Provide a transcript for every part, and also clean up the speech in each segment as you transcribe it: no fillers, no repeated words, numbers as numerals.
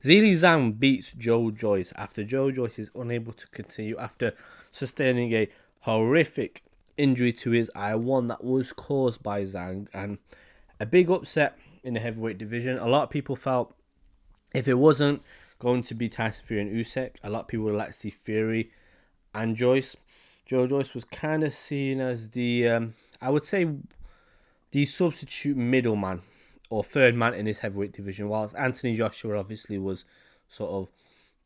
Zhilei Zhang beats Joe Joyce after Joe Joyce is unable to continue after sustaining a horrific injury to his eye, one that was caused by Zhang, and a big upset in the heavyweight division. A lot of people felt if it wasn't going to be Tyson Fury and Usyk, a lot of people would like to see Fury and Joyce. Joe Joyce was kind of seen as I would say, the substitute middleman or third man in this heavyweight division, whilst Anthony Joshua obviously was sort of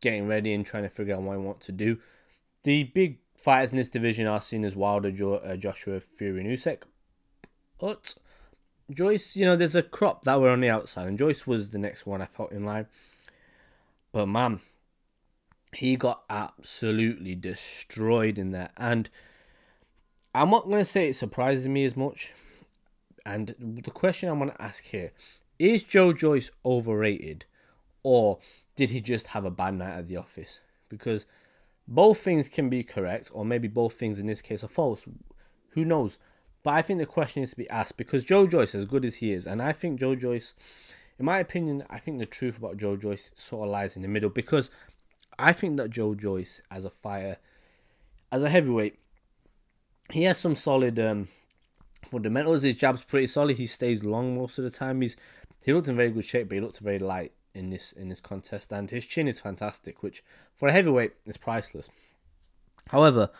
getting ready and trying to figure out what he wants to do. The big fighters in this division are seen as Wilder, Joshua, Fury, and Usyk. But Joyce, there's a crop that were on the outside, and Joyce was the next one I felt in line. But man, he got absolutely destroyed in there. And I'm not going to say it surprises me as much. And the question I want to ask here, is Joe Joyce overrated? Or did he just have a bad night at the office? Because both things can be correct, or maybe both things in this case are false. Who knows? But I think the question needs to be asked, because Joe Joyce, as good as he is, and I think Joe Joyce, in my opinion, I think the truth about Joe Joyce sort of lies in the middle, because I think that Joe Joyce, as a fighter, as a heavyweight, he has some solid fundamentals. His jab's pretty solid. He stays long most of the time. He looked in very good shape, but he looked very light in this contest, and his chin is fantastic, which for a heavyweight is priceless. However,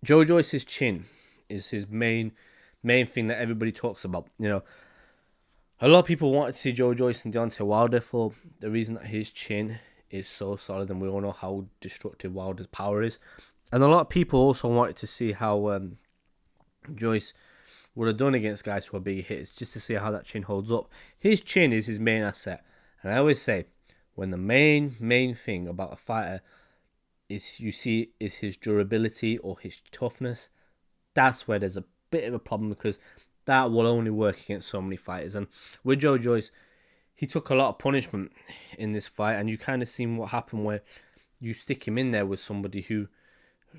Joe Joyce's chin is his main thing that everybody talks about. A lot of people wanted to see Joe Joyce and Deontay Wilder for the reason that his chin is so solid, and we all know how destructive Wilder's power is. And a lot of people also wanted to see how Joyce would have done against guys who are bigger hitters, just to see how that chin holds up. His chin is his main asset. And I always say, when the main thing about a fighter is his durability or his toughness, that's where there's a bit of a problem, because that will only work against so many fighters. And with Joe Joyce, he took a lot of punishment in this fight, and you kind of seen what happened where you stick him in there with somebody who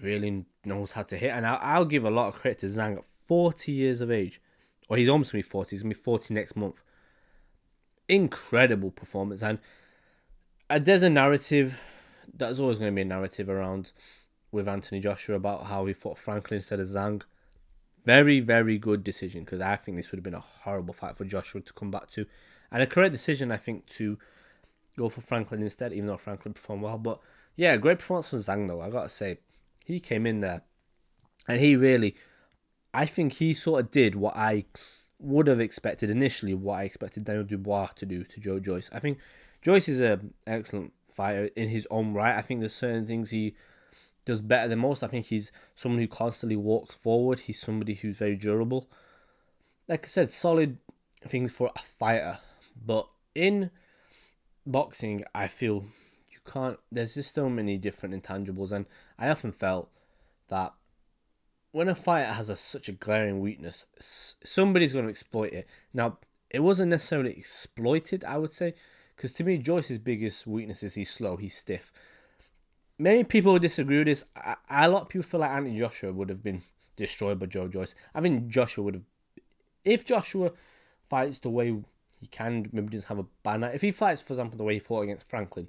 really knows how to hit. And I'll give a lot of credit to Zhang at 40 years of age. Or he's almost going to be 40. He's going to be 40 next month. Incredible performance. And there's a narrative, there's always going to be a narrative around with Anthony Joshua about how he fought Franklin instead of Zhang. Very, very good decision, because I think this would have been a horrible fight for Joshua to come back to. And a correct decision, I think, to go for Franklin instead, even though Franklin performed well. But yeah, great performance from Zhang, though. I got to say, he came in there and I think he sort of did what I would have expected initially, what I expected Daniel Dubois to do to Joe Joyce. I think Joyce is an excellent fighter in his own right. I think there's certain things he does better than most. I think he's someone who constantly walks forward. He's somebody who's very durable. Like I said, solid things for a fighter. But in boxing, I feel you can't... There's just so many different intangibles. And I often felt that when a fighter has such a glaring weakness, somebody's going to exploit it. Now, it wasn't necessarily exploited, I would say, because to me, Joyce's biggest weakness is he's slow, he's stiff. Many people would disagree with this. A lot of people feel like Anthony Joshua would have been destroyed by Joe Joyce. I think Joshua would have... If Joshua fights the way he can, maybe doesn't have a bad night. If he fights, for example, the way he fought against Franklin,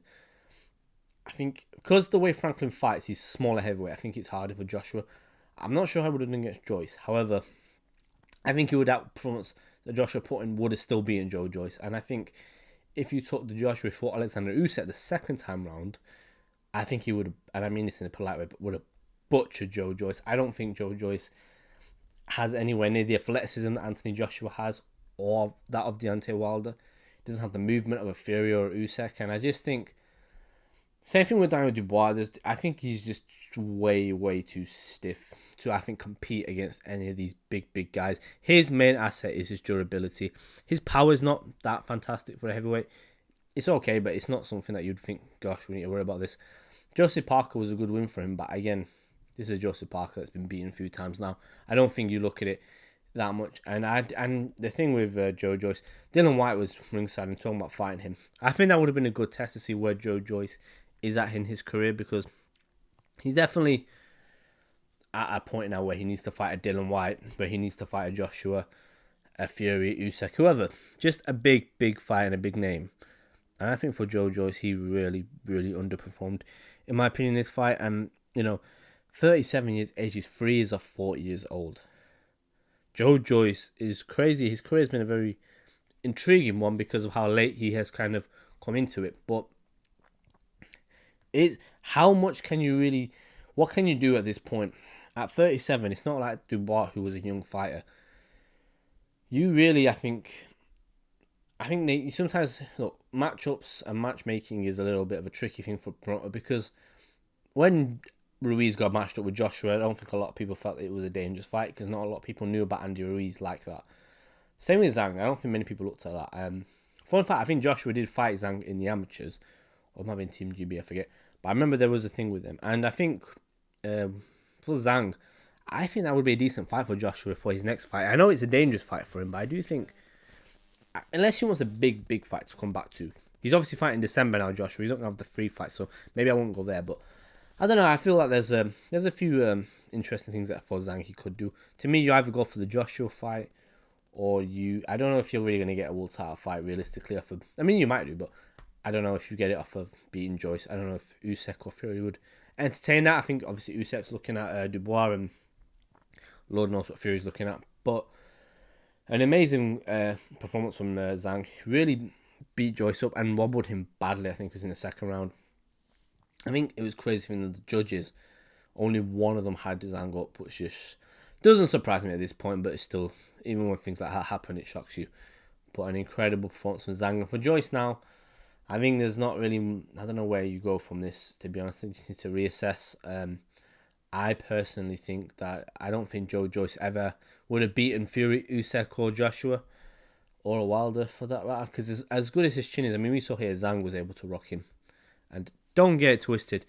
I think, because the way Franklin fights, he's smaller heavyweight, I think it's harder for Joshua. I'm not sure how he would have done against Joyce. However, I think he would have performance that Joshua put in would have still beaten Joe Joyce. And I think if you took the Joshua fought Alexander Usyk the second time round, I think he would have, and I mean this in a polite way, but would have butchered Joe Joyce. I don't think Joe Joyce has anywhere near the athleticism that Anthony Joshua has, or that of Deontay Wilder. He doesn't have the movement of a Fury or Usyk, and I just think... Same thing with Daniel Dubois. I think he's just way, way too stiff to, I think, compete against any of these big guys. His main asset is his durability. His power is not that fantastic for a heavyweight. It's okay, but it's not something that you'd think, gosh, we need to worry about this. Joseph Parker was a good win for him, but again, this is Joseph Parker that's been beaten a few times now. I don't think you look at it that much. And the thing with Joe Joyce, Dylan White was ringside and talking about fighting him. I think that would have been a good test to see where Joe Joyce is at in his career, because he's definitely at a point now where he needs to fight a Dylan White, where he needs to fight a Joshua, a Fury, Usyk, whoever. Just a big fight and a big name. And I think for Joe Joyce, he really, really underperformed, in my opinion, in this fight. And, 37 years age, he's 3 years off 40 years old. Joe Joyce is crazy. His career has been a very intriguing one because of how late he has kind of come into it. But how much can you really, what can you do at this point? At 37, it's not like Dubois, who was a young fighter. You really, I think they sometimes, look, matchups and matchmaking is a little bit of a tricky thing for promoter, because when Ruiz got matched up with Joshua, I don't think a lot of people felt it was a dangerous fight, because not a lot of people knew about Andy Ruiz like that. Same with Zhang. I don't think many people looked at that. Fun fact, I think Joshua did fight Zhang in the amateurs, or maybe in Team GB, I forget. But I remember there was a thing with him. And I think for Zhang, I think that would be a decent fight for Joshua for his next fight. I know it's a dangerous fight for him, but I do think, unless he wants a big fight to come back to. He's obviously fighting in December now, Joshua. He's not going to have the free fight, so maybe I won't go there. But I don't know. I feel like there's a few interesting things that for Zhang he could do. To me, you either go for the Joshua fight, or I don't know if you're really going to get a world title fight realistically off of, I mean, you might do, but I don't know if you get it off of beating Joyce. I don't know if Usyk or Fury would entertain that. I think obviously Usyk's looking at Dubois, and Lord knows what Fury's looking at. But an amazing performance from Zhang. Really beat Joyce up and wobbled him badly, I think it was in the second round. I think it was crazy from the judges. Only one of them had Zhang up, which just doesn't surprise me at this point, but it's still, even when things like that happen, it shocks you. But an incredible performance from Zhang. And for Joyce now, I think there's not really, I don't know where you go from this, to be honest. I think you need to reassess. I personally think that I don't think Joe Joyce ever would have beaten Fury, Usyk, or Joshua, or Wilder for that matter. Because as good as his chin is, I mean, we saw here Zhang was able to rock him. And don't get it twisted,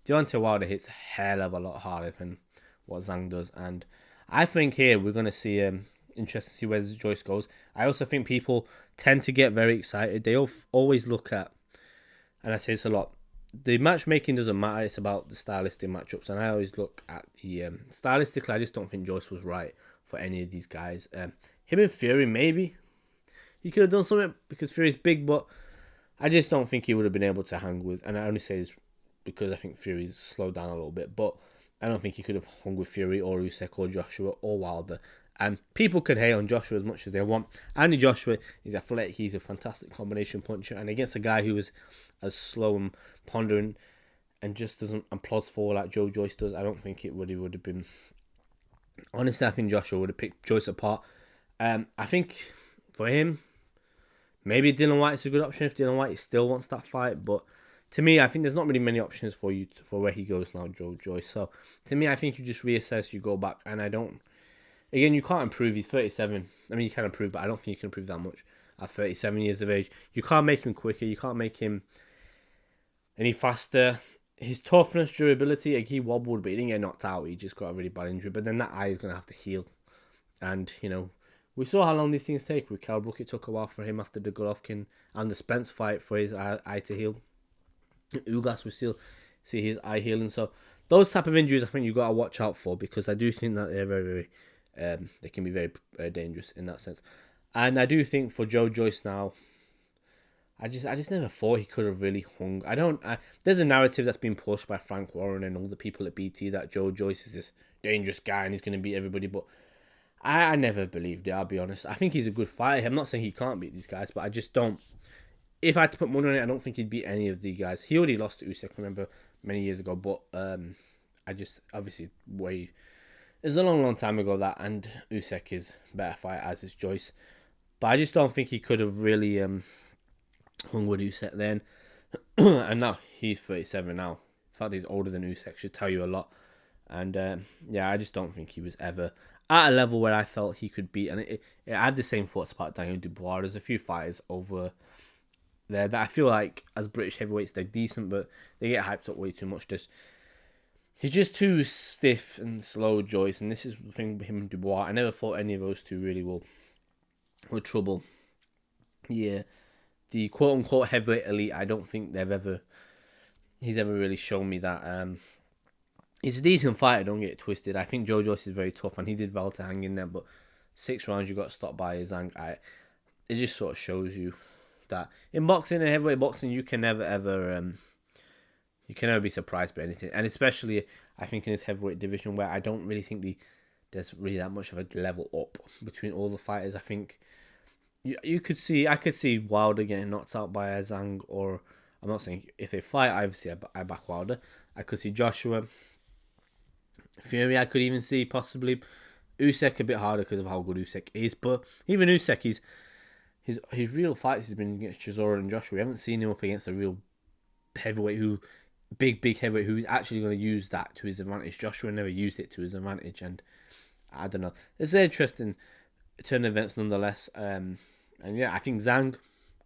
Deontay Wilder hits a hell of a lot harder than what Zhang does. And I think here we're going to see, interesting to see where Joyce goes. I also think people tend to get very excited. They always look at, and I say this a lot, the matchmaking doesn't matter, it's about the stylistic matchups. And I always look at the stylistically, I just don't think Joyce was right for any of these guys. Him and Fury, maybe he could have done something because Fury's big, but I just don't think he would have been able to hang with, and I only say this because I think Fury's slowed down a little bit, but I don't think he could have hung with Fury or Usyk or Joshua or Wilder. And people can hate on Joshua as much as they want. Andy Joshua is athletic, he's a fantastic combination puncher, and against a guy who is as slow and pondering and just doesn't and plods forward like Joe Joyce does, I don't think it would have been. Honestly, I think Joshua would have picked Joyce apart. I think for him, maybe Dylan White's a good option if Dylan White still wants that fight, but to me, I think there's not really many options for you for where he goes now, Joe Joyce. So to me, I think you just reassess, you go back, and I don't. Again, you can't improve. He's 37. I mean, you can improve, but I don't think you can improve that much at 37 years of age. You can't make him quicker. You can't make him any faster. His toughness, durability, like he wobbled, but he didn't get knocked out. He just got a really bad injury. But then that eye is going to have to heal. And, we saw how long these things take. With Kell Brook, it took a while for him after the Golovkin and the Spence fight for his eye to heal. Ugas, we still see his eye healing. So those type of injuries, I think you got to watch out for, because I do think that they're very, very they can be very dangerous in that sense. And I do think for Joe Joyce now, I just never thought he could have really hung. There's a narrative that's been pushed by Frank Warren and all the people at BT that Joe Joyce is this dangerous guy and he's going to beat everybody, but I never believed it, I'll be honest. I think he's a good fighter. I'm not saying he can't beat these guys, but I just don't. If I had to put money on it, I don't think he'd beat any of the guys. He already lost to Usyk, I remember, many years ago, but I just, obviously, it's a long time ago that, and Usyk is a better fighter, as is Joyce. But I just don't think he could have really hung with Usyk then. And now, he's 37 now. The fact that he's older than Usyk should tell you a lot. And I just don't think he was ever at a level where I felt he could beat. And I have the same thoughts about Daniel Dubois. There's a few fighters over there that I feel like, as British heavyweights, they're decent, but they get hyped up way too much. He's just too stiff and slow, Joyce, and this is the thing with him and Dubois. I never thought any of those two really were trouble. Yeah, the quote-unquote heavyweight elite, I don't think he's ever really shown me that. He's a decent fighter, don't get it twisted. I think Joe Joyce is very tough, and he did well to hang in there, but 6 rounds you got stopped by Zhang. It just sort of shows you that in boxing and heavyweight boxing, you can never ever you can never be surprised by anything, and especially I think in this heavyweight division where I don't really think there's really that much of a level up between all the fighters. I think I could see Wilder getting knocked out by a Zhang, or I'm not saying if they fight, obviously I back Wilder. I could see Joshua, Fury. I could even see possibly Usyk a bit harder because of how good Usyk is. But even Usyk, his real fights has been against Chisora and Joshua. We haven't seen him up against a real heavyweight big heavyweight who's actually going to use that to his advantage. Joshua never used it to his advantage, and I don't know. It's an interesting turn of events nonetheless. And yeah, I think Zhang,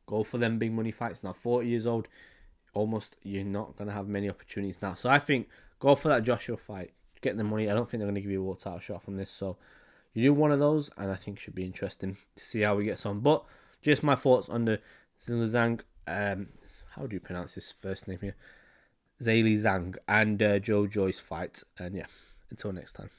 go for them big money fights. Now 40 years old, almost you're not going to have many opportunities now. So I think go for that Joshua fight, get the money. I don't think they're going to give you a water title shot from this. So you do one of those, and I think it should be interesting to see how he gets on. But just my thoughts on the Zhang. How do you pronounce his first name here? Zhilei Zhang and Joe Joyce fight. And yeah, until next time.